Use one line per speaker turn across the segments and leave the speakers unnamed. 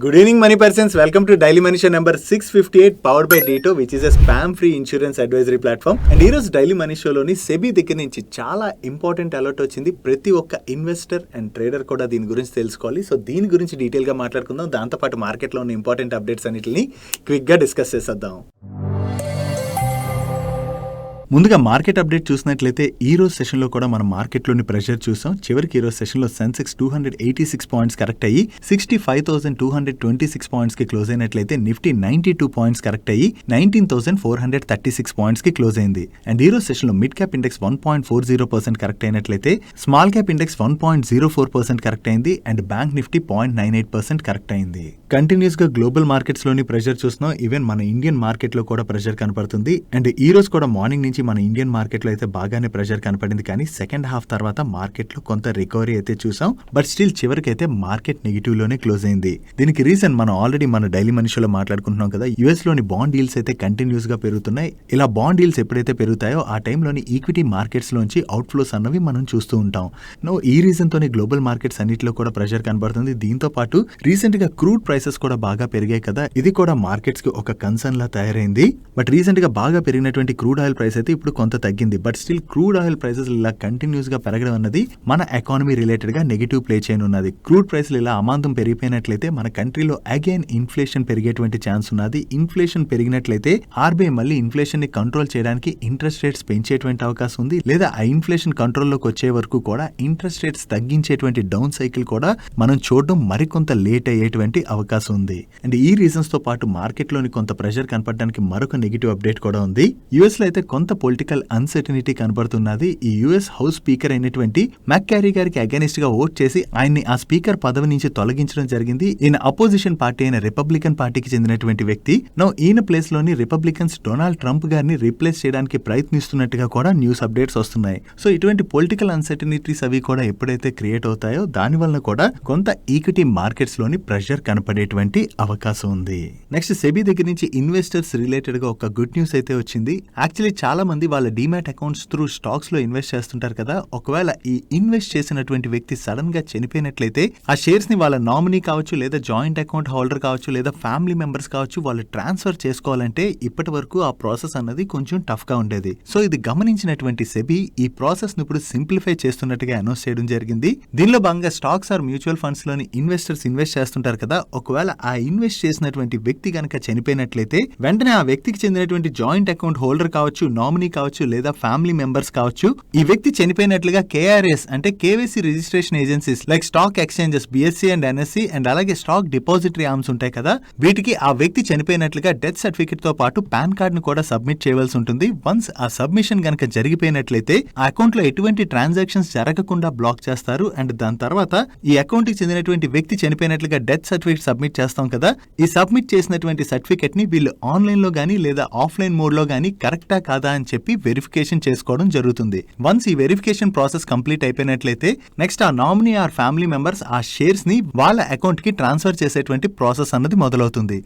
Good evening, money persons. Welcome to Daily Money Show number 658, powered by Dito, which is a spam-free insurance advisory platform. And ఈ రోజు daily money షోలోని SEBI దగ్గర నుంచి చాలా important alert వచ్చింది. ప్రతి ఒక్క investor and trader కూడా దీని గురించి తెలుసుకోవాలి. సో దీని గురించి డీటెయిల్గా మాట్లాడుకుందాం. దాంతోపాటు మార్కెట్లో ఉన్న ఇంపార్టెంట్ అప్డేట్స్ అన్నిటిని క్విక్గా డిస్కస్ చేసేద్దాం. ముందుగా మార్కెట్ అప్డేట్ చూసినట్లయితే ఈ రోజు సెషన్లో కూడా మనం మార్కెట్లోని ప్రెషర్ చూసాం. చివరికి ఈ రోజు సెషన్లో సెన్సెక్స్ 286 పాయింట్స్ కరెక్ట్ అయ్యి 65,226 పాయింట్స్కి క్లోజ్ అయినట్లయితే నిఫ్టీ 92 పాయింట్స్ కరెక్ట్ అయ్యి 19,436 పాయింట్స్కి క్లోజ్ అయింది. అండ్ ఈ రోజు సెషన్లో మిడ్ క్యాప్ ఇండెక్స్ 1.40% కరెక్ట్ అయినట్లయితే స్మాల్ క్యాప్ ఇండెక్స్ 1.04% కరెక్ట్ అయింది. అండ్ బ్యాంక్ నిఫ్టీ 0.98% కరెక్ట్ అయింది. కంటిన్యూస్ గా గ్లోబల్ మార్కెట్స్ లోని ప్రెషర్ చూస్తున్నాం. ఈవెన్ మన ఇండియన్ మార్కెట్ లో కూడా ప్రెషర్ కనపడుతుంది. అండ్ ఈ రోజు కూడా మార్నింగ్ నుంచి మన ఇండియన్ మార్కెట్ లో అయితే బాగానే ప్రెషర్ కనపడింది. కానీ సెకండ్ హాఫ్ తర్వాత మార్కెట్ లో కొంత రికవరీ అయితే చూసాం. బట్ స్టిల్ చివరికి అయితే మార్కెట్ నెగిటివ్ లోనే క్లోజ్ అయింది. దీనికి రీజన్ మనం ఆల్రెడీ మన డైలీ మనీ షోలో మాట్లాడుకుంటున్నాం కదా. యుఎస్ లోని బాండ్ డీల్స్ అయితే కంటిన్యూస్ గా పెరుగుతున్నాయి. ఇలా బాండ్ డీల్స్ ఎప్పుడైతే పెరుగుతాయో ఆ టైంలోని ఈక్విటీ మార్కెట్స్ లోంచి అవుట్ ఫ్లోస్ అన్నవి మనం చూస్తూ ఉంటాం. ఈ రీజన్ తోనే గ్లోబల్ మార్కెట్స్ అన్నిటిలో కూడా ప్రెషర్ కనబడుతుంది. దీంతో పాటు రీసెంట్ గా క్రూడ్ ప్రైసెస్ కూడా బాగా పెరిగాయి కదా. ఇది కూడా మార్కెట్స్ కి ఒక కన్సర్న్ లా తయారైంది. బట్ రీసెంట్ గా బాగా పెరిగినటువంటి క్రూడ్ ఆయిల్ ప్రైస్ అయితే ఇప్పుడు కొంత తగ్గింది. But still crude oil prices ఇలా కంటిన్యూస్ గా పెరగడం అన్నది మన ఎకానమీ రిలేటెడ్ గా నెగిటివ్ ప్లే చేయనున్నది. క్రూడ్ ప్రైస్లు ఇలా అమాంతం పెరిగిపోయినట్లయితే మన కంట్రీలో అగైన్ ఇన్ఫ్లేషన్ పెరిగేటువంటి ఛాన్స్ ఉన్నది. ఇన్ఫ్లేషన్ పెరిగినట్లయితే ఆర్బీఐ మళ్ళీ ఇన్ఫ్లేషన్ ని కంట్రోల్ చేయడానికి ఇంట్రెస్ట్ రేట్స్ పెంచేటువంటి అవకాశం ఉంది. లేదా ఆ ఇన్ఫ్లేషన్ కంట్రోల్లోకి వచ్చే వరకు కూడా ఇంట్రెస్ట్ రేట్స్ తగ్గించేటువంటి డౌన్ సైకిల్ కూడా మనం చూడడం మరికొంత లేట్ అయ్యేటువంటి అవకాశం ఉంది. అండ్ ఈ రీజన్స్ తో పాటు మార్కెట్ లోని కొంత ప్రెషర్ కనపడడానికి మరొక నెగిటివ్ అప్డేట్ కూడా ఉంది. యుఎస్ లో అయితే కొంత పొలిటికల్ అన్సర్టనిటీ కనబడుతున్నది. ఈ యుఎస్ హౌస్ స్పీకర్ అయినటువంటి మెక్కారీ గారికి అగైనిస్ట్ గా ఓట్ చేసి ఆయన్ని ఆ స్పీకర్ పదవి నుంచి తొలగించడం జరిగింది. ఈయన అపోజిషన్ పార్టీ అయిన రిపబ్లికన్ పార్టీకి చెందినటువంటి వ్యక్తి. ఈయన ప్లేస్ లోని రిపబ్లికన్స్ డొనాల్డ్ ట్రంప్ గారిని రీప్లేస్ చేయడానికి ప్రయత్నిస్తున్నట్టుగా కూడా న్యూస్ అప్డేట్స్ వస్తున్నాయి. సో ఇటువంటి పొలిటికల్ అన్సర్టనిటీస్ అవి కూడా ఎప్పుడైతే క్రియేట్ అవుతాయో దాని వల్ల కూడా కొంత ఈక్విటీ మార్కెట్స్ లోని ప్రెషర్ కనపడేటువంటి అవకాశం ఉంది. నెక్స్ట్ సెబీ దగ్గర నుంచి ఇన్వెస్టర్స్ రిలేటెడ్ గా ఒక గుడ్ న్యూస్ అయితే వచ్చింది. యాక్చువల్లీ చాలా మంది వాళ్ళ డీమ్యాట్ అకౌంట్స్ త్రూ స్టాక్స్ లో ఇన్వెస్ట్ చేస్తుంటారు కదా. ఒకవేళ ఈ ఇన్వెస్ట్ చేసినటువంటి వ్యక్తి సడన్ గా చనిపోయినట్లయితే ఆ షేర్స్ ని వాళ్ళ నామినీ కావచ్చు, లేదా జాయింట్ అకౌంట్ హోల్డర్ కావచ్చు, లేదా ఫ్యామిలీ మెంబర్స్ కావచ్చు, వాళ్ళు ట్రాన్స్ఫర్ చేసుకోవాలంటే ఇప్పటి వరకు ఆ ప్రాసెస్ అన్నది కొంచెం టఫ్ గా ఉండేది. సో ఇది గమనించినటువంటి సెబీ ఈ ప్రాసెస్ ను ఇప్పుడు సింప్లిఫై చేస్తున్నట్టుగా అనౌన్స్ చేయడం జరిగింది. దీనిలో భాగంగా స్టాక్స్ ఆర్ మ్యూచువల్ ఫండ్స్ లోని ఇన్వెస్టర్స్ ఇన్వెస్ట్ చేస్తుంటారు కదా. ఒకవేళ ఆ ఇన్వెస్ట్ చేసినటువంటి వ్యక్తి గనక చనిపోయినట్లయితే వెంటనే ఆ వ్యక్తికి చెందినటువంటి జాయింట్ అకౌంట్ హోల్డర్ కావచ్చు, నామినీ కావచ్చు, లేదా ఫ్యామిలీ మెంబర్స్ కావచ్చు, ఈ వ్యక్తి చనిపోయినట్లుగా కేఆర్ఎస్ అంటే KYC registration agencies like stock exchanges BSC and NSC and అలాగే స్టాక్ డిపాజిటరీ ఆర్మ్స్ ఉంటాయి కదా, వీటికి ఆ వ్యక్తి చనిపోయినట్లుగా డెత్ సర్టిఫికెట్ తో పాటు పాన్ కార్డ్ ను కూడా సబ్మిట్ చేయవలసి ఉంటుంది. వన్స్ ఆ సబ్మిషన్ గనక జరిగిపోయినట్లయితే ఆ అకౌంట్ లో ఎటువంటి ట్రాన్సాక్షన్స్ జరగకుండా బ్లాక్ చేస్తారు. అండ్ దాని తర్వాత ఈ అకౌంట్ కి చెందినటువంటి వ్యక్తి చనిపోయినట్లుగా డెత్ సర్టిఫికెట్ సబ్మిట్ చేస్తాం కదా. ఈ సబ్మిట్ చేసినటువంటి సర్టిఫికెట్ ని వీళ్ళు ఆన్లైన్ లో గానీ లేదా ఆఫ్లైన్ మోడ్ లో గానీ కరెక్టా కాదా అని చెప్పి వెరిఫికేషన్ చేసుకోవడం జరుగుతుంది. వన్స్ ఈ వెరిఫికేషన్ ప్రాసెస్ కంప్లీట్ అయిపోయినట్లయితే నెక్స్ట్ ఆ నామినీ ఆర్ ఫ్యామిలీ మెంబర్స్ ఆ షేర్స్ ని వాళ్ళ అకౌంట్ కి ట్రాన్స్ఫర్ చేసేటువంటి ప్రాసెస్ అన్నది మొదలవుతుంది.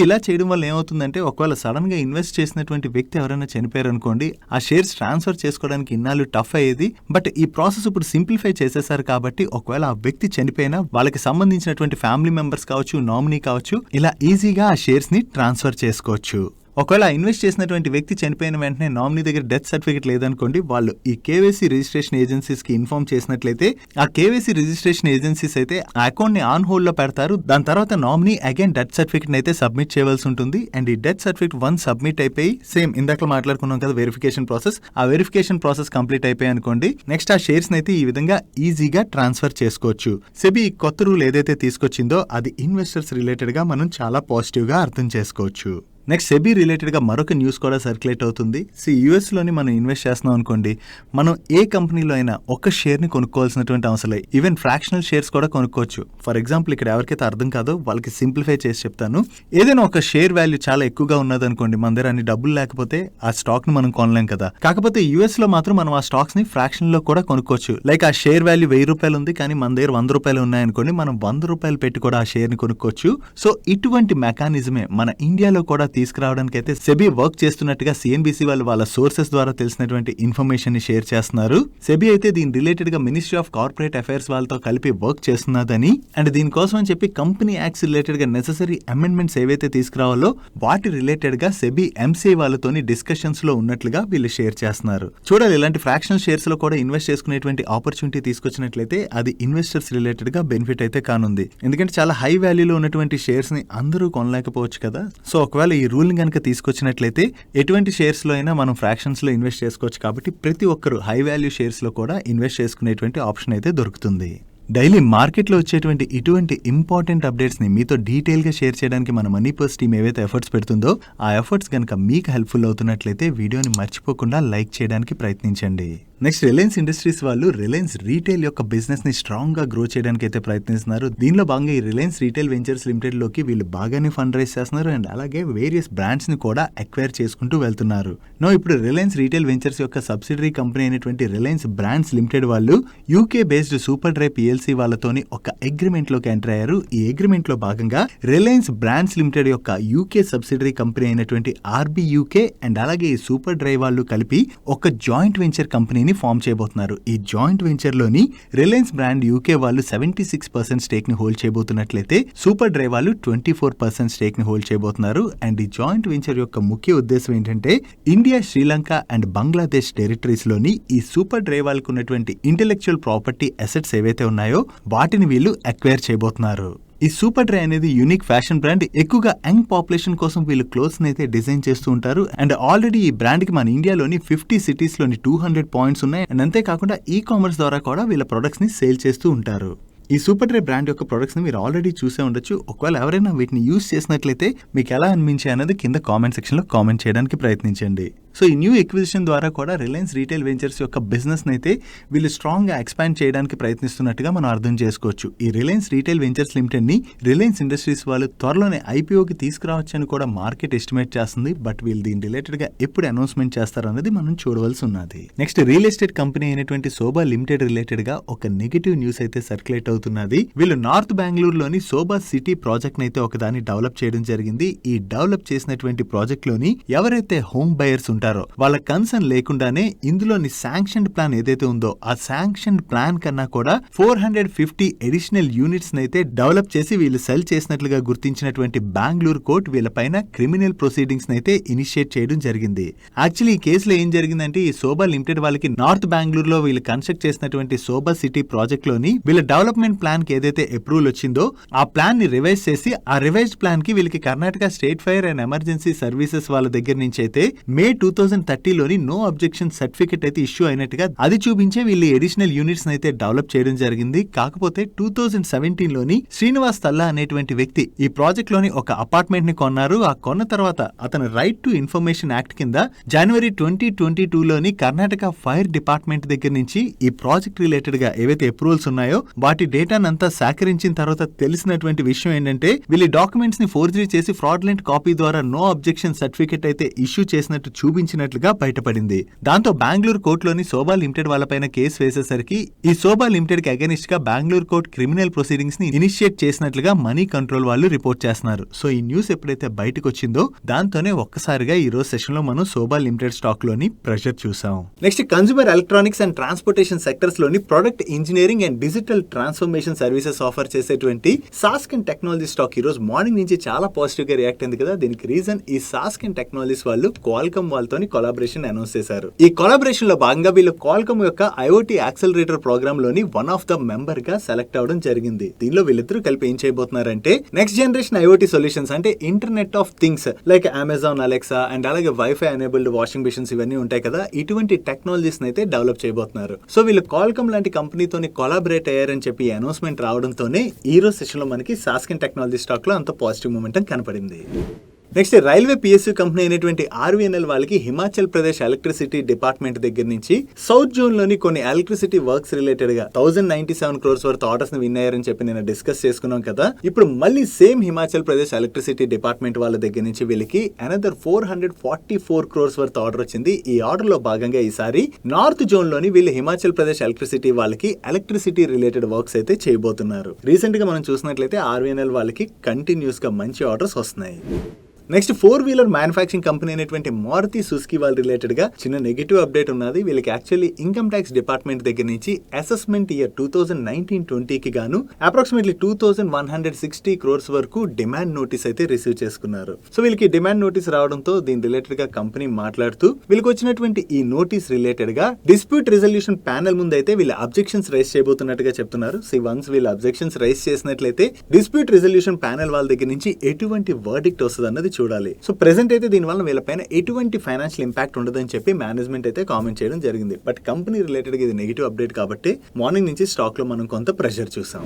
ఇలా చేయడం వల్ల ఏమవుతుందంటే ఒకవేళ సడన్ గా ఇన్వెస్ట్ చేసినటువంటి వ్యక్తి ఎవరైనా చనిపోయారు అనుకోండి, ఆ షేర్స్ ట్రాన్స్ఫర్ చేసుకోవడానికి ఇన్నాళ్ళు టఫ్ అయ్యేది. బట్ ఈ ప్రాసెస్ ఇప్పుడు సింప్లిఫై చేసేసారు కాబట్టి ఒకవేళ ఆ వ్యక్తి చనిపోయినా వాళ్ళకి సంబంధించినటువంటి ఫ్యామిలీ మెంబర్స్ కావచ్చు, నామినీ కావచ్చు, ఇలా ఈజీగా ఆ షేర్స్ ని ట్రాన్స్ఫర్ చేసుకోవచ్చు. ఒకవేళ ఇన్వెస్ట్ చేసినటువంటి వ్యక్తి చనిపోయిన వెంటనే నామినీ దగ్గర డెత్ సర్టిఫికేట్ లేదనుకోండి, వాళ్ళు ఈ కేవైసీ రిజిస్ట్రేషన్ ఏజెన్సీస్ కి ఇన్ఫార్మ్ చేసినట్లయితే ఆ కేవైసీ రిజిస్ట్రేషన్ ఏజెన్సీస్ అయితే ఆ అకౌంట్ ని ఆన్ హోల్డ్ లో పెడతారు. దాని తర్వాత నామినీ అగైన్ డెత్ సర్టిఫికేట్ అయితే సబ్మిట్ చేయవలసి ఉంటుంది. అండ్ ఈ డెత్ సర్టిఫికేట్ వన్స్ సబ్మిట్ అయిపోయి సేమ్ ఇందాక మాట్లాడుకున్నాం కదా వెరిఫికేషన్ ప్రాసెస్, ఆ వెరిఫికేషన్ ప్రాసెస్ కంప్లీట్ అయిపోయి అనుకోండి, నెక్స్ట్ ఆ షేర్స్ అయితే ఈ విధంగా ఈజీగా ట్రాన్స్ఫర్ చేసుకోవచ్చు. సెబీ కొత్త రూల్ ఏదైతే తీసుకొచ్చిందో అది ఇన్వెస్టర్స్ రిలేటెడ్ గా మనం చాలా పాజిటివ్ గా అర్థం చేసుకోవచ్చు. నెక్స్ట్ సెబీ రిలేటెడ్ గా మరొక న్యూస్ కూడా సర్క్యులేట్ అవుతుంది. యుఎస్ లోని మనం ఇన్వెస్ట్ చేస్తున్నాం అనుకోండి, మనం ఏ కంపెనీలో అయినా ఒక షేర్ ని కొనుక్కోవాల్సినటువంటి అవసరం లేదు. ఈవెన్ ఫ్రాక్షనల్ షేర్స్ కూడా కొనుక్కోవచ్చు. ఫర్ ఎగ్జాంపుల్ ఇక్కడ ఎవరికైతే అర్థం కాదో వాళ్ళకి సింప్లిఫై చేసి చెప్తాను. ఏదైనా ఒక షేర్ వాల్యూ చాలా ఎక్కువగా ఉన్నది అనుకోండి, మన దగ్గర అన్ని డబ్బులు లేకపోతే ఆ స్టాక్ ని మనం కొనలేం కదా. కాకపోతే యుఎస్ లో మాత్రం మనం ఆ స్టాక్స్ ని ఫ్రాక్షన్ లో కూడా కొనుక్కోవచ్చు. లైక్ ఆ షేర్ వాల్యూ 1000 రూపాయలు ఉంది కానీ మన దగ్గర 100 రూపాయలు ఉన్నాయనుకోండి, మనం 100 రూపాయలు పెట్టి కూడా ఆ షేర్ ని కొనుక్కోవచ్చు. సో ఇటువంటి మెకానిజమే మన ఇండియాలో కూడా తీసుకురావడానికి అయితే సెబీ వర్క్ చేస్తున్నట్టుగా సిఎన్బిసి వాళ్ళు వాళ్ళ సోర్సెస్ ద్వారా తెలిసినటువంటి ఇన్ఫర్మేషన్ ని షేర్ చేస్తున్నారు. సెబీ అయితే దీని రిలేటెడ్ గా మినిస్ట్రీ ఆఫ్ కార్పొరేట్ అఫైర్స్ వాళ్ళతో కలిపి వర్క్ చేస్తున్నదని అండ్ దీనికోసం అని చెప్పి కంపెనీ యాక్ట్స్ రిలేటెడ్ గా నెసెసరీ అమెండ్మెంట్స్ ఏవైతే తీసుకురావాలో వాటి రిలేటెడ్ గా సెబీ ఎంసీఐ వాళ్ళతోని డిస్కషన్స్ లో ఉన్నట్లుగా వీళ్ళు షేర్ చేస్తున్నారు. చూడాలి, ఇలాంటి ఫ్రాక్షనల్ షేర్స్ లో కూడా ఇన్వెస్ట్ చేసుకునేటువంటి ఆపర్చునిటీ తీసుకొచ్చినట్లయితే అది ఇన్వెస్టర్స్ రిలేటెడ్ గా బెనిఫిట్ అయితే కానుంది. ఎందుకంటే చాలా హై వాల్యూలో ఉన్నటువంటి షేర్స్ ని అందరూ కొనలేకపోవచ్చు కదా. సో ఒకవేళ ఈ రూల్ ని కనుక తీసుకొచ్చినట్లయితే ఎటువంటి షేర్స్ లో అయినా మనం ఫ్రాక్షన్స్ లో ఇన్వెస్ట్ చేసుకోవచ్చు. కాబట్టి ప్రతి ఒక్కరు హై వాల్యూ షేర్స్ లో కూడా ఇన్వెస్ట్ చేసుకునేటువంటి ఆప్షన్ అయితే దొరుకుతుంది. డైలీ మార్కెట్లో వచ్చేటువంటి ఇటువంటి ఇంపార్టెంట్ అప్డేట్స్ ని మీతో డీటెయిల్ గా షేర్ చేయడానికి మన మనీ పర్స్ టీమ్ ఏవైతే ఎఫర్ట్స్ పెడుతుందో ఆ ఎఫర్ట్స్ కనుక మీకు హెల్ప్ఫుల్ అవుతున్నట్లయితే వీడియోని మర్చిపోకుండా లైక్ చేయడానికి ప్రయత్నించండి. నెక్స్ట్, రిలయన్స్ ఇండస్ట్రీస్ వాళ్ళు రిలయన్స్ రీటైల్ యొక్క బిజినెస్ ని స్ట్రాంగ్ గా గ్రో చేయడానికి అయితే ప్రయత్నిస్తున్నారు. దీనిలో భాగంగా ఈ రిలయన్స్ రీటైల్ వెంచర్స్ లిమిటెడ్ లోకి వీళ్ళు బాగానే ఫండ్ రైజ్ చేస్తున్నారు అండ్ అలాగే వేరియస్ బ్రాండ్స్ ని కూడా అక్వైర్ చేసుకుంటూ వెళ్తున్నారు. ఇప్పుడు రిలయన్స్ రీటైల్ వెంచర్స్ యొక్క సబ్సిడరీ కంపెనీ అయినటువంటి రిలయన్స్ బ్రాండ్స్ లిమిటెడ్ వాళ్ళు UK based super dry PLC వాళ్ళతోని ఒక అగ్రిమెంట్ లోకి ఎంటర్ అయ్యారు. ఈ అగ్రిమెంట్ లో భాగంగా రిలయన్స్ బ్రాండ్స్ లిమిటెడ్ యొక్క యూకే సబ్సిడరీ కంపెనీ అయినటువంటి ఆర్బీయూకే అండ్ అలాగే ఈ సూపర్ డ్రై వాళ్ళు కలిపి ఒక జాయింట్ వెంచర్ కంపెనీ ఫామ్ చేయబోతున్నారు. ఈ జాయింట్ వెంచర్ లోని రిలయన్స్ బ్రాండ్ యూకే వాళ్ళు 76% స్టేక్ ని హోల్డ్ చేయబోతున్నట్లయితే సూపర్ డ్రై వాళ్ళు 24% స్టేక్ ని హోల్డ్ చేయబోతున్నారు. అండ్ ఈ జాయింట్ వెంచర్ యొక్క ముఖ్య ఉద్దేశం ఏంటంటే India, Sri Lanka and Bangladesh territories లోని ఈ సూపర్ డ్రై వాళ్ళకు ఉన్నటువంటి ఇంటెలెక్చువల్ ప్రాపర్టీ అసెట్స్ ఏవైతే ఉన్నాయో వాటిని వీళ్ళు అక్వైర్ చేయబోతున్నారు. ఈ సూపర్ డ్రై అనేది యూనిక్ ఫ్యాషన్ బ్రాండ్. ఎక్కువగా యంగ్ పాపులేషన్ కోసం వీళ్ళు క్లోత్స్ అయితే డిజైన్ చేస్తూ ఉంటారు. అండ్ ఆల్రెడీ ఈ బ్రాండ్ కి మన ఇండియాలోని 50 సిటీస్ లోని 200 పాయింట్స్ ఉన్నాయి. అండ్ అంతేకాకుండా ఈ కామర్స్ ద్వారా కూడా వీళ్ళ ప్రొడక్ట్స్ ని సేల్ చేస్తూ ఉంటారు. ఈ సూపర్ డ్రై బ్రాండ్ యొక్క ప్రొడక్ట్స్ ని మీరు ఆల్రెడీ చూసే ఉండొచ్చు. ఒకవేళ ఎవరైనా వీటిని యూజ్ చేసినట్లయితే మీకు ఎలా అనిపించాయి అన్నది కింద కామెంట్ సెక్షన్ లో కామెంట్ చేయడానికి ప్రయత్నించండి. సో ఈ న్యూ ఎక్విజిషన్ ద్వారా కూడా రిలయన్స్ రీటైల్ వెంచర్స్ యొక్క బిజినెస్ అయితే వీళ్ళు స్ట్రాంగ్ గా ఎక్స్పాండ్ చేయడానికి ప్రయత్నిస్తున్నట్టుగా మనం అర్థం చేసుకోవచ్చు. ఈ రిలయన్స్ రీటైల్ వెంచర్స్ లిమిటెడ్ ని రిలయన్స్ ఇండస్ట్రీస్ వాళ్ళు త్వరలోనే ఐపీఓకి తీసుకురావచ్చని కూడా మార్కెట్ ఎస్టిమేట్ చేస్తుంది. బట్ వీళ్ళు దీని రిలేటెడ్ గా ఎప్పుడు అనౌన్స్మెంట్ చేస్తారన్నది మనం చూడవలసి ఉన్నది. నెక్స్ట్, రియల్ ఎస్టేట్ కంపెనీ అయినటువంటి శోభా లిమిటెడ్ రిలేటెడ్ గా ఒక నెగటివ్ న్యూస్ అయితే సర్క్యులేట్ అవుతున్నది. వీళ్ళు నార్త్ బెంగళూరులోని శోభా సిటీ ప్రాజెక్ట్ అయితే ఒకదాన్ని డెవలప్ చేయడం జరిగింది. ఈ డెవలప్ చేసినటువంటి ప్రాజెక్ట్ లోని ఎవరైతే హోమ్ బయర్స్ ఉంటారో వాళ్ళ కన్సర్న్ లేకుండానే ఇందులోని శాంక్షన్డ్ ప్లాన్ ఏదైతే ఉందో ఆ శాంక్షన్డ్ ప్లాన్ కన్నా కూడా 450 అడిషనల్ యూనిట్స్ అయితే డెవలప్ చేసి వీళ్ళు సెల్ చేసినట్లుగా గుర్తించినటువంటి బెంగళూరు కోర్టు వీళ్ళపైన క్రిమినల్ ప్రొసీడింగ్స్ అయితే ఇనిషియేట్ చేయడం జరిగింది. యాక్చువల్లీ ఈ కేసులో ఏం జరిగిందంటే ఈ శోభా లిమిటెడ్ వాళ్ళకి నార్త్ బెంగళూరులో వీళ్ళు కన్స్ట్రక్ట్ చేసినటువంటి శోభా సిటీ ప్రాజెక్ట్ లోని వీళ్ళ డెవలప్మెంట్ ప్లాన్ కి ఏదైతే అప్రూవల్ వచ్చిందో ఆ ప్లాన్ ని రివైజ్ చేసి ఆ రివైజ్డ్ ప్లాన్ కి వీళ్ళకి Karnataka state fire and emergency services వాళ్ళ దగ్గర నుంచి అయితే మే 2030లోని నో అబ్జెక్షన్ సర్టిఫికెట్ అయితే ఇష్యూ అయినట్టుగా అది చూపించే వీళ్ళు అడిషనల్ యూనిట్స్ అయితే డెవలప్ చేయడం జరిగింది. కాకపోతే 2017లోని శ్రీనివాస్ తల్లా అనేటువంటి వ్యక్తి ఈ ప్రాజెక్ట్ లోని ఒక అపార్ట్మెంట్ ని కొన్నారు. ఆ కొన్న తర్వాత అతను రైట్ టు ఇన్ఫర్మేషన్ యాక్ట్ కింద జనవరి 2022లోని కర్ణాటక ఫైర్ డిపార్ట్మెంట్ దగ్గర నుంచి ఈ ప్రాజెక్ట్ రిలేటెడ్ గా ఏవైతే అప్రూవల్స్ ఉన్నాయో వాటి డేటానంతా సేకరించిన తర్వాత తెలిసినటువంటి విషయం ఏంటంటే వీళ్ళు డాక్యుమెంట్స్ ని ఫోర్జరీ చేసి ఫ్రాడ్లెంట్ కాపీ ద్వారా నో అబ్జెక్షన్ సర్టిఫికెట్ అయితే ఇష్యూ చేసినట్టు చూపించినట్లుగా బయటపడింది. దాంతో బెంగళూరు కోర్టులోని శోభా లిమిటెడ్ వాళ్ళపైన కేసు వేసేసరికి ఈ శోభా లిమిటెడ్ కి అగైనిస్ట్ గా బెంగళూరు కోర్టు క్రిమినల్ ప్రొసీడింగ్స్ ని ఇనిషియేట్ చేసినట్లుగా మనీ కంట్రోల్ వాళ్ళు రిపోర్ట్ చేస్తున్నారు. సో ఈ న్యూస్ ఎప్పుడైతే బయటకు వచ్చిందో దాంతోనే ఒక్కసారిగా ఈ రోజు సెషన్ లో మనం శోభా లిమిటెడ్ స్టాక్ లోని ప్రెషర్ చూసాం. Next, consumer electronics and transportation sectors లోని product engineering and digital transformation services offer చేసేటువంటి సాస్కెన్ టెక్నాలజీ స్టాక్ ఈ రోజు మార్నింగ్ నుంచి చాలా పాజిటివ్ గా రియాక్ట్ అయింది కదా. దీనికి రీజన్ ఈ సాస్కెన్ టెక్నాలజీస్ వాళ్ళు క్వాల్కమ్ వాళ్ళతోని కొలాబరేషన్ అనౌన్స్ చేశారు. ఈ కొలాబరేషన్ లో భాగంగా వీళ్ళు క్వాల్కమ్ యొక్క ఐఓటీ యాక్సలరేటర్ ప్రోగ్రామ్ లోని వన్ ఆఫ్ ద మెంబర్ గా సెలెక్ట్ అవడం జరిగింది. దీనిలో వీళ్ళిద్దరూ కలిపి ఏం చేయబోతున్నారంటే నెక్స్ట్ జనరేషన్ ఐఓటీ సొల్యూషన్స్ అంటే internet of things like Amazon Alexa and అలాగే వైఫై ఎనేబుల్డ్ వాషింగ్ మిషన్స్ ఇవన్నీ ఉంటాయి కదా, ఇటువంటి టెక్నాలజీస్ అయితే డెవలప్ చేయబోతున్నారు. సో వీళ్ళు క్వాల్కమ్ లాంటి కంపెనీతోని కొలాబరేట్ అయ్యారని చెప్పి అనౌన్స్మెంట్ రావడంతోనే ఈ రోజు సెషన్ లో మనకి సాస్కెన్ టెక్నాలజీ స్టాక్ లో అంత పాజిటివ్ మూమెంటం కనపడింది. నెక్స్ట్, రైల్వే పిఎస్యూ కంపెనీ అయినటువంటి ఆర్వీఎన్ఎల్ వాళ్ళకి హిమాచల్ ప్రదేశ్ ఎలక్ట్రిసిటీ డిపార్ట్మెంట్ దగ్గర నుంచి సౌత్ జోన్ లోని కొన్ని ఎలక్ట్రిసిటీ వర్క్స్ రిలేటెడ్ గా 1097 crores వర్త్ ఆర్డర్స్ ని విన్ అయ్యారని చెప్పి నేను డిస్కస్ చేసుకున్నాం కదా. ఇప్పుడు మళ్ళీ same Himachal Pradesh electricity department వాళ్ళ దగ్గర నుంచి వీళ్ళకి అనదర్ 444 crores వర్త్ ఆర్డర్ వచ్చింది. ఈ ఆర్డర్ లో భాగంగా ఈసారి నార్త్ జోన్ లోని వీళ్ళు హిమాచల్ ప్రదేశ్ ఎలక్ట్రిసిటీ వాళ్ళకి ఎలక్ట్రిసిటీ రిలేటెడ్ వర్క్స్ అయితే చేయబోతున్నారు. రీసెంట్ గా మనం చూసినట్లయితే ఆర్వీఎన్ఎల్ వాళ్ళకి కంటిన్యూస్ గా మంచి ఆర్డర్స్ వస్తున్నాయి. నెక్స్ట్ 4-వీలర్ మ్యానుఫ్యాక్చరింగ్ కంపెనీ అయినటువంటి మారుతి సుజుకి వాళ్ళ రిలేటెడ్ గా చిన్న నెగటివ్ అప్డేట్ ఉన్నది. వీళ్ళకి యాక్చువల్లీ ఇన్కమ్ ట్యాక్స్ డిపార్ట్మెంట్ దగ్గర నుంచి అసెస్మెంట్ ఇయర్ 2019-20 కి గాను అప్రాక్సిమేట్లీ 2160 crores వరకు డిమాండ్ నోటీస్ అయితే రిసీవ్ చేసుకున్నారు. సో వీళ్ళకి డిమాండ్ నోటీస్ రావడంతో దీని రిలేటెడ్ గా కంపెనీ మాట్లాడుతూ వీళ్ళకి వచ్చినటువంటి ఈ నోటీస్ రిలేటెడ్ గా డిస్ప్యూట్ రిజల్యూషన్ ప్యానెల్ ముందు అయితే వీళ్ళ అబ్జెక్షన్స్ రైజ్ చేయబోతున్నట్టుగా చెప్తున్నారు. సో వన్స్ వీళ్ళ అబ్జెక్షన్స్ రైజ్ చేసినట్లయితే డిస్ప్యూట్ రిజల్యూషన్ ప్యానెల్ వాళ్ళ దగ్గర నుంచి ఎటువంటి వర్డిక్ట్ వస్తుంది అన్నది చూడాలి. సో ప్రెసెంట్ అయితే దీని వల్ల వీళ్ళపైన ఎటువంటి ఫైనాన్షియల్ ఇంపాక్ట్ ఉండదని చెప్పి మేనేజ్మెంట్ అయితే కామెంట్ చేయడం జరిగింది. బట్ కంపెనీ రిలేటెడ్ ఇది నెగిటివ్ అప్డేట్ కాబట్టి మార్నింగ్ నుంచి స్టాక్ లో మనం కొంత ప్రెషర్ చూసాం.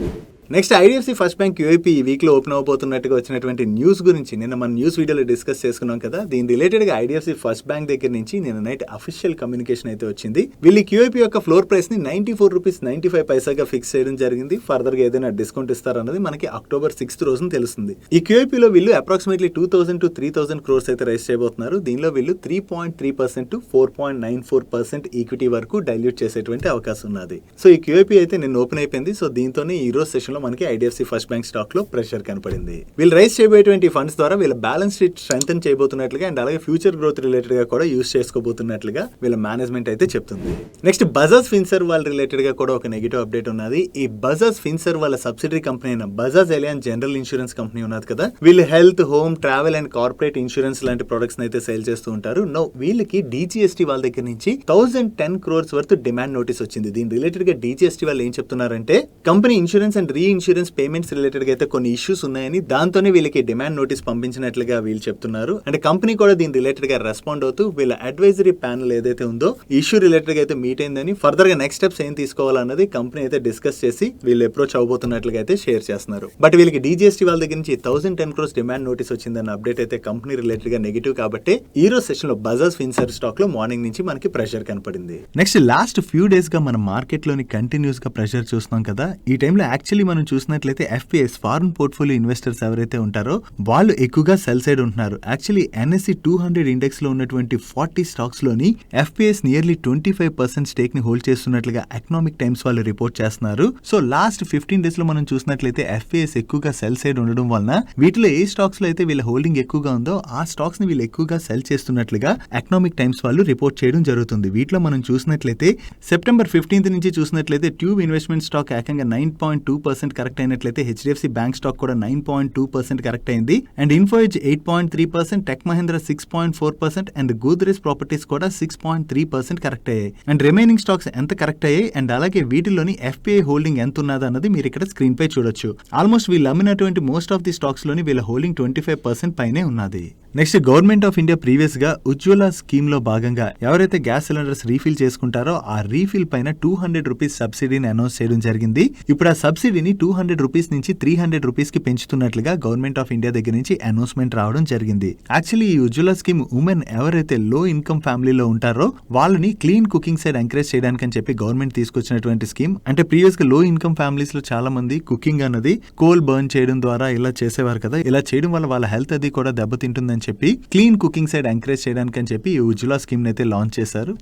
Next IDFC first bank QIP ఈ వీక్ లో ఓపెన్ అవబోతున్నట్టుగా వచ్చినటువంటి న్యూస్ గురించి నిన్న మన న్యూస్ వీడియోలో డిస్కస్ చేసుకున్నాం కదా. దీని రిలేటెడ్ గా ఐడిఎఫ్సి ఫస్ట్ బ్యాంక్ దగ్గర నుంచి నిన్న నైట్ అఫీషియల్ కమ్యూనికేషన్ అయితే వచ్చింది. వీళ్ళు QIP యొక్క ఫ్లోర్ ప్రైస్ ని 94 రూపీస్ 95 పైసాగా ఫిక్స్ చేయడం జరిగింది. ఫర్దర్ గా ఏదైనా డిస్కౌంట్ ఇస్తారన్నది మనకి October 6th రోజున తెలుస్తుంది. ఈ QIP లో వీళ్ళు అప్రాక్సిమేట్లీ 2000 to 3000 crores అయితే రైజ్ చేయబోతున్నారు. దీనిలో వీళ్ళు 3.3% to 4.94% ఈక్విటీ వరకు డైల్యూట్ చేసేటువంటి అవకాశం ఉన్నది. సో ఈ QIP అయితే నిన్న ఓపెన్ అయిపోయింది. సో దీంతోనే ఈ రోజు సెషన్ లో మనకి ఐడిఎఫ్సి ఫస్ట్ బ్యాంక్ స్టాక్ లో ప్రెషర్ కనపడింది. వీళ్ళు రైజ్ చేయబోయేటువంటి ఫండ్స్ ద్వారా వీళ్ళ బ్యాలెన్స్ షీట్ స్ట్రెంథెన్ చేయబోతున్నట్లుగా అండ్ అలాగే ఫ్యూచర్ గ్రోత్ రిలేటెడ్ గా కూడా యూస్ చేసుకోబోతున్నట్లుగా వీళ్ళ మేనేజ్మెంట్ అయితే చెప్తుంది. నెక్స్ట్ బజాజ్ ఫిన్సర్వ్ వాళ్ళ రిలేటెడ్ గా కూడా ఒక నెగిటివ్ అప్డేట్ ఉన్నది. ఈ బజాజ్ ఫిన్సర్వ్ వాళ్ళ సబ్సిడరీ కంపెనీ అయిన Bajaj Allianz general insurance company ఉన్నది కదా. వీళ్ళు health, home, travel and corporate insurance లాంటి ప్రొడక్ట్స్ అయితే సేల్ చేస్తూ ఉంటారు. నో వీళ్ళకి DGST వాళ్ళ దగ్గర నుంచి 1010 crores వర్త్ డిమాండ్ నోటీస్ వచ్చింది. దీని రిలేటెడ్ గా DGST వాళ్ళు ఏం చెప్తున్నారంటే company insurance and insurance payments related గా అయితే కొన్ని ఇష్యూస్ ఉన్నాయని దాంతోనే వీళ్ళకి డిమాండ్ నోటీస్ పంపించినట్లుగా వీళ్ళు చెప్తున్నారు. అండ్ కంపెనీ కూడా దీని రిలేటెడ్ గా రెస్పాండ్ అవుతూ వీళ్ళ అడ్వైజరీ ప్యానల్ ఏదైతే ఉందో ఇష్యూ రిలేటెడ్ గా అయితే మీట్ అయిందని ఫర్దర్ గా నెక్స్ట్ స్టెప్స్ ఏం తీసుకోవాలన్నది కంపెనీ అయితే డిస్కస్ చేసి వీళ్ళు అప్రోచ్ అవబోతున్నట్లుగా అయితే షేర్ చేస్తున్నారు. బట్ వీళ్ళకి DGST వాళ్ళ దగ్గర నుంచి 1010 crores డిమాండ్ నోటీస్ వచ్చిందన్న అప్డేట్ అయితే కంపెనీ రిలేటెడ్ గా నెగిటివ్ కాబట్టి ఈ రోజు సెషన్ లో బజాజ్ ఫిన్సర్వ్ స్టాక్ లో మార్నింగ్ నుంచి మనకి ప్రెషర్ కనపడింది. నెక్స్ట్ లాస్ట్ ఫ్యూ డేస్ గా మన మార్కెట్ లోని కంటిన్యూస్ గా ప్రెషర్ చూస్తున్నాం కదా. ఈ టైంలో యాక్చువల్లీ మనం చూసినట్లయితే FPIs ఫారెన్ పోర్ట్ఫోలియో ఇన్వెస్టర్స్ ఎవరైతే ఉంటారో వాళ్ళు ఎక్కువగా సెల్ సైడ్ ఉంటున్నారు. యాక్చువల్లీ NSE 200 ఇండెక్స్ లో ఉన్నటువంటి 40 స్టాక్స్ లోని FPIs నియర్లీ 25% స్టేక్ ని హోల్డ్ చేస్తున్నట్లుగా ఎకనామిక్ టైమ్స్ వాళ్ళు రిపోర్ట్ చేస్తున్నారు. సో లాస్ట్ 15 డేస్ లో మనం చూసినట్లయితే FPIs ఎక్కువగా సెల్ సైడ్ ఉండడం వలన వీటిలో ఏ స్టాక్స్ లో అయితే వీళ్ళ హోల్డింగ్ ఎక్కువగా ఉందో ఆ స్టాక్స్ ని వీళ్ళు ఎక్కువగా సెల్ చేస్తున్నట్లుగా ఎకనామిక్ టైమ్స్ వాళ్ళు రిపోర్ట్ చేయడం జరుగుతుంది. వీటిలో మనం చూసినట్లయితే సెప్టెంబర్ 15th నుంచి చూసినట్లయితే ట్యూబ్ ఇన్వెస్ట్మెంట్ స్టాక్ ఏకంగా 9.2% కరెక్ట్ అయినట్లయితే HDFC బ్యాంక్ స్టాక్ కూడా 9.2% కరెక్ట్ అయింది. And Info Edge 8.3%, tech Mahindra 6.4% and Godrej properties కూడా 6.3% కరెక్ట్ అయ్యాయి. అండ్ రిమైనింగ్ స్టాక్స్ ఎంత కరెక్ట్ అయ్యాయి అండ్ అలాగే వీటిలోని FPI హోల్డింగ్ ఎంత ఉన్నది అన్నది మీరు ఇక్కడ స్క్రీన్ పై చూడొచ్చు. ఆల్మోస్ట్ వీళ్ళు అమ్మినటువంటి మోస్ట్ ఆఫ్ ది స్టాక్స్ లోని వీళ్ళ హోల్డింగ్ 25% పైనే ఉన్నది. Next government of India previous గా ఉజ్వల స్కీమ్ లో భాగంగా ఎవరైతే గ్యాస్ సిలిండర్స్ రీఫిల్ చేసుకుంటారో ఆ రీఫిల్ పైన 200 రూపీస్ సబ్సిడీని అనౌన్స్ చేయడం జరిగింది. ఇప్పుడు ఆ సబ్సిడీని 200 రూపీస్ నుంచి 300 రూపీస్ కి పెంచుతున్నట్లుగా గవర్నమెంట్ ఆఫ్ ఇండియా దగ్గర నుంచి అనౌన్స్మెంట్ రావడం జరిగింది. యాక్చువల్లీ ఈ ఉజ్వల స్కీమ్ ఉమెన్ ఎవరైతే లో ఇన్కమ్ ఫ్యామిలీలో ఉంటారో వాళ్ళని క్లీన్ కుకింగ్ సైడ్ ఎంకరేజ్ చేయడానికి అని చెప్పి గవర్నమెంట్ తీసుకొచ్చినటువంటి స్కీమ్. అంటే ప్రీవియస్ గా లో ఇన్కమ్ ఫ్యామిలీస్ లో చాలా మంది కుకింగ్ అన్నది కోల్ బర్న్ చేయడం ద్వారా ఇలా చేసేవారు కదా. ఇలా చేయడం వల్ల వాళ్ళ హెల్త్ అది కూడా దెబ్బతింటుందని చెప్పి క్లీన్ కుకింగ్ సైడ్ ఎంకరేజ్ చేయడానికి అని చెప్పి ఈ ఉజ్వల స్కీమ్ అయితే లాంచ్ చేశారు.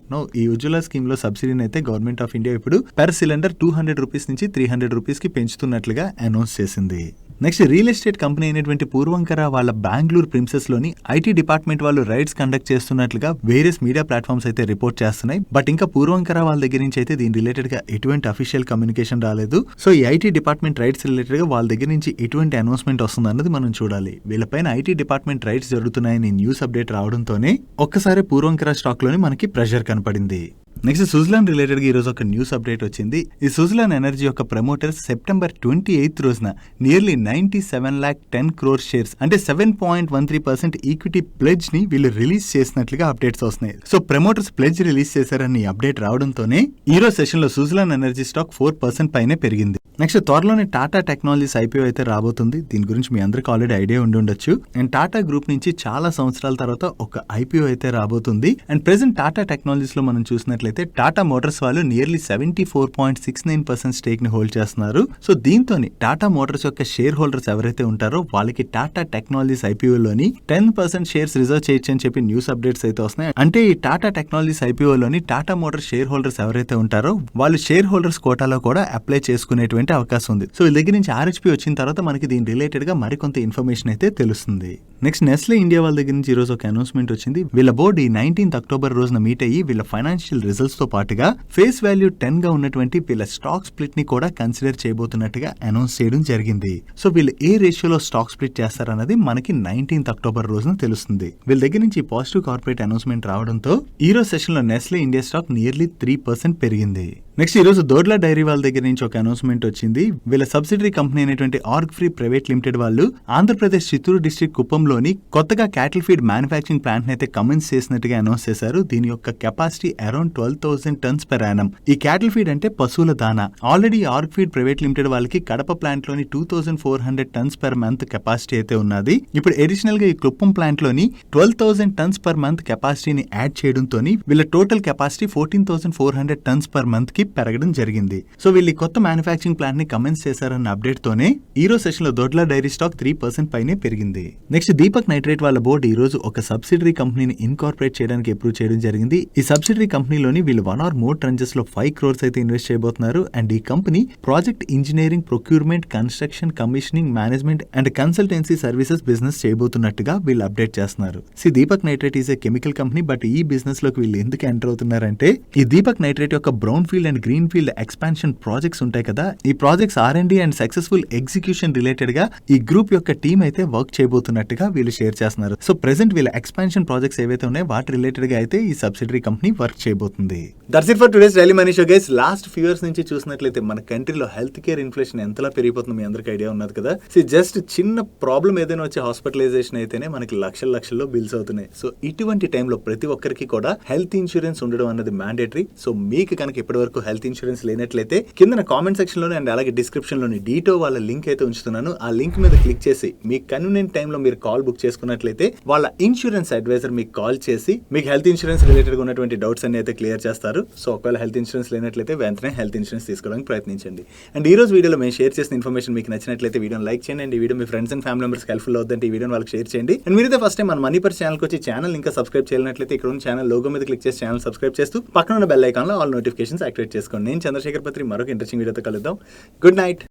ఈ ఉజ్వల స్కీమ్ లో సబ్సిడీని అయితే గవర్నమెంట్ ఆఫ్ ఇండియా ఇప్పుడు పర్ సిలిండర్ 200 రూపీస్ నుంచి 300 రూపీస్ కి పెంచుతున్నట్లుగా అనౌన్స్ చేసింది. నెక్స్ట్ రియల్ ఎస్టేట్ కంపెనీ అయినటువంటి పూర్వంకర వాళ్ళ బెంగళూరు ప్రిన్సెస్ లోని IT డిపార్ట్మెంట్ వాళ్ళు రైడ్స్ కండక్ట్ చేస్తున్నట్లుగా వేరియస్ మీడియా ప్లాట్ఫామ్స్ అయితే రిపోర్ట్ చేస్తున్నాయి. బట్ ఇంకా పూర్వంకర వాళ్ళ దగ్గర నుంచి అయితే దీని రిలేటెడ్ గా ఎటువంటి అఫీషియల్ కమ్యూనికేషన్ రాలేదు. సో ఈ IT డిపార్ట్మెంట్ రైడ్స్ రిలేటెడ్ గా వాళ్ళ దగ్గర నుంచి ఎటువంటి అనౌన్స్మెంట్ వస్తుంది అన్నది మనం చూడాలి. వీళ్ళపైన IT డిపార్ట్మెంట్ రైడ్స్ జరుగుతున్నాయని న్యూస్ అప్డేట్ రావడంతోనే ఒక్కసారి పూర్వంకర స్టాక్ లోని మనకి ప్రెషర్ కనపడింది. నెక్స్ట్ సుజ్లాన్ రిలేటెడ్ గా ఈ రోజు ఒక న్యూస్ అప్డేట్ వచ్చింది. ఈ సుజ్లాన్ ఎనర్జీ యొక్క ప్రమోటర్స్ సెప్టెంబర్ 28th రోజున నియర్లీ 97,10 crore షేర్స్ అంటే 7.13% ఈక్విటీ ప్లెడ్జ్ ని వీళ్ళు రిలీజ్ చేసినట్లుగా అప్డేట్స్ వస్తున్నాయి. సో ప్రమోటర్స్ ప్లెడ్జ్ రిలీజ్ చేశారని అప్డేట్ రావడంతోనే ఈ రోజు సెషన్ లో సుజ్లాన్ ఎనర్జీ స్టాక్ 4% పైనే పెరిగింది. నెక్స్ట్ త్వరలోనే టాటా టెక్నాలజీస్ IPO అయితే రాబోతుంది. దీని గురించి మీ అందరికి ఆల్రెడీ ఐడియా ఉండి ఉండొచ్చు. అండ్ టాటా గ్రూప్ నుంచి చాలా సంవత్సరాల తర్వాత ఒక IPO అయితే రాబోతుంది. అండ్ ప్రెసెంట్ టాటా టెక్నాలజీస్ లో మనం చూసినట్లయితే టాటా మోటార్స్ వాళ్ళు నియర్లీ 74.69% స్టేక్ ని హోల్డ్ చేస్తున్నారు. సో దీంతో టాటా మోటార్స్ యొక్క షేర్ హోల్డర్స్ ఎవరైతే ఉంటారో వాళ్ళకి టాటా టెక్నాలజీస్ IPO లోని 10% షేర్స్ రిజర్వ్ చేయొచ్చు అని చెప్పి న్యూస్ అప్డేట్స్ అయితే వస్తున్నాయి. అంటే ఈ టాటా టెక్నాలజీస్ IPO లోని టాటా మోటార్స్ షేర్ హోల్డర్స్ ఎవరైతే ఉంటారో వాళ్ళు షేర్ హోల్డర్స్ కోటాలో కూడా అప్లై చేసుకునేటువంటి వచ్చేటువంటి అవకాశం ఉంది. సో వీళ్ళ దగ్గర నుంచి ఆర్హెచ్పి వచ్చిన తర్వాత మనకి దీని రిలేటెడ్ గా మరికొంత ఇన్ఫర్మేషన్ అయితే తెలుస్తుంది. నెక్స్ట్ నెస్లే ఇండియా వాళ్ళ దగ్గర నుంచి ఈ రోజు ఒక అనౌన్స్మెంట్ వచ్చింది. వీళ్ళ బోర్డు ఈ 19th అక్టోబర్ రోజున మీట్ అయ్యి వీళ్ళ ఫైనాన్షియల్ రిజల్ట్స్ తో పాటుగా ఫేస్ వాల్యూ 10 గా ఉన్నటువంటి వీళ్ళ స్టాక్ స్ప్లిట్ ని కూడా కన్సిడర్ చేయబోతున్నట్టుగా అనౌన్స్ చేయడం జరిగింది. సో వీళ్ళు ఏ రేషియోలో స్టాక్ స్ప్లిట్ చేస్తారన్నది మనకి 19th అక్టోబర్ రోజున తెలుస్తుంది. వీళ్ళ దగ్గర నుంచి పాజిటివ్ కార్పొరేట్ అనౌన్స్మెంట్ రావడంతో ఈ రోజు సెషన్ లో నెస్లే ఇండియా స్టాక్ నియర్లీ 3% పెరిగింది. నెక్స్ట్ ఈ రోజు దోడ్లా డైరీ వాళ్ళ దగ్గర నుంచి ఒక అనౌన్స్మెంట్ వచ్చింది. వీళ్ళ సబ్సిడరీ కంపెనీ అయినటువంటి ఆర్గ్ ఫ్రీ ప్రైవేట్ లిమిటెడ్ వాళ్ళు ఆంధ్రప్రదేశ్ చిత్తూరు డిస్ట్రిక్ట్ కుప్పంలోని కొత్తగా క్యాటిల్ ఫీడ్ మ్యానుఫ్యాక్చరింగ్ ప్లాంట్ అయితే కమెన్స్ చేసినట్టుగా అనౌన్స్ చేశారు. దీని యొక్క capacity around 12,000 tons per annum. ఈ క్యాటిల్ ఫీడ్ అంటే పశువుల దానా. Already org feed private limited వాళ్ళకి కడప ప్లాంట్ లోని 2,400 tons per month కెపాసిటీ అయితే ఉన్నది. ఇప్పుడు అడిషనల్ గా ఈ కుప్పం ప్లాంట్ లోని 12,000 tons per month కెపాసిటీని యాడ్ చేయడంతో వీళ్ళ total capacity 14,400 tons per month కి పెరగడం జరిగింది. సో వీళ్ళు కొత్త మ్యానుఫ్యాక్చరింగ్ ప్లాంట్ ని కమెన్స్ చేశారన్న అప్డేట్ తోనే ఈ రోజు సెషన్ లో దొడ్లా డైరీ స్టాక్ 3% పైనే పెరిగింది. నెక్స్ట్ దీపక్ నైట్రేట్ వాళ్ళ బోర్డు ఈ రోజు ఒక సబ్సిడరీ కంపెనీని ఇన్కార్పొరేట్ చేయడానికి అప్రూవ్ చేయడం జరిగింది. ఈ సబ్సిడరీ కంపెనీలోని వీళ్ళు 1 or more ట్రంచెస్ లో 5 crores అయితే ఇన్వెస్ట్ చేయబోతున్నారు. అండ్ ఈ company project engineering, procurement, construction, commissioning, management and consultancy services business చేయబోతున్నట్టుగా వీళ్ళు అప్డేట్ చేస్తున్నారు. Deepak Nitrite is a chemical company. But ఈ బిజినెస్ లోకి వీళ్ళు ఎందుకు ఎంటర్ అవుతున్నారంటే ఈ దీపక్ నైట్రేట్ యొక్క brownfield and greenfield expansion projects ఉంటాయి కదా, ఈ projects R&D and successful execution related గా ఈ గ్రూప్ యొక్క టీమ్ అయితే వర్క్ చేయబోతున్నట్టుగా వీళ్ళు షేర్ చేస్తున్నారు. సో ప్రెసెంట్ వీళ్ళ ఎక్స్పాన్షన్ ప్రాజెక్ట్స్ ఏవైతే ఉన్నాయో వాటి రిలేటెడ్ గా అయితే ఈ సబ్సిడరీ కంపెనీ వర్క్ చేయబోతుంది. That's it for today's daily money show guys. Last few years నుంచి చూసినట్లయితే మన కంట్రీలో హెల్త్ కేర్ ఇన్ఫ్లేషన్ ఎంతలా పెరిగిపోతుందో మీ అందరికీ ఐడియా ఉన్నది కదా. జస్ట్ చిన్న ప్రాబ్లం ఏదైనా వచ్చే హాస్పిటలైజేషన్ అయితేనే మనకి లక్షల్లో బిల్స్ అవుతున్నాయి. సో ఇటువంటి టైంలో ప్రతి ఒక్కరికి కూడా హెల్త్ ఇన్సూరెన్స్ ఉండడం అన్నది మ్యాండేటరీ. సో మీకు కనుక ఇప్పటి వరకు హెల్త్ ఇన్సూరెన్స్ లేనట్లయితే కింద కామెంట్ సెక్షన్ లోనే అండ్ అలాగే డిస్క్రిప్షన్ లోని డీటో వాళ్ళ లింక్ అయితే ఉంచుతున్నాను. ఆ లింక్ మీద క్లిక్ చేసి మీ కన్వీనియంట్ టైంలో మీరు కాల్ బుక్ చేసుకున్నట్లయితే వాళ్ళ ఇన్సూరెన్స్ అడ్వైజర్ మీకు కాల్ చేసి మీకు హెల్త్ ఇన్సూరెన్స్ రిలేటెడ్ గా ఉన్నటువంటి డౌట్స్ అన్ని అయితే క్లియర్ చేస్తారు. సో ఒకవేళ హెల్త్ ఇన్సూరెన్స్ లేనట్లయితే వెంటనే హెల్త్ ఇన్సూరెన్స్ తీసుకోవడానికి ప్రయత్నించండి. అండ్ ఈ రోజు వీడియోలో మేము షేర్ చేసిన ఇన్ఫర్మేషన్ మీకు నచ్చినట్లయితే వీడియోని లైక్ చేయండి. అండ్ ఈ video me friends and family members helpful అవుతుంటే ఈ వీడియోని వాళ్ళకి షేర్ చేయండి. అండ్ మీరైతే ఫస్ట్ టైం మన మనీ పర్స్ ఛానల్కి వచ్చి ఛానల్ ఇంకా సబ్స్క్రైబ్ చేయాలన్నట్లయితే ఇక్కడ ఉన్న ఛానల్ లోగో మీద క్లిక్ చేసి ఛానల్ సబ్స్క్రైబ్ చేస్తూ పక్కన ఉన్న బెల్ ఐకాన్ లో ఆల్ నోటిఫికేషన్స్ యాక్టివేట్ చేసుకోండి. నేను చంద్రశేఖర్ పత్రి మరొక ఇంట్రెస్టింగ్ వీడియోతో కలుద్దాం. Good night.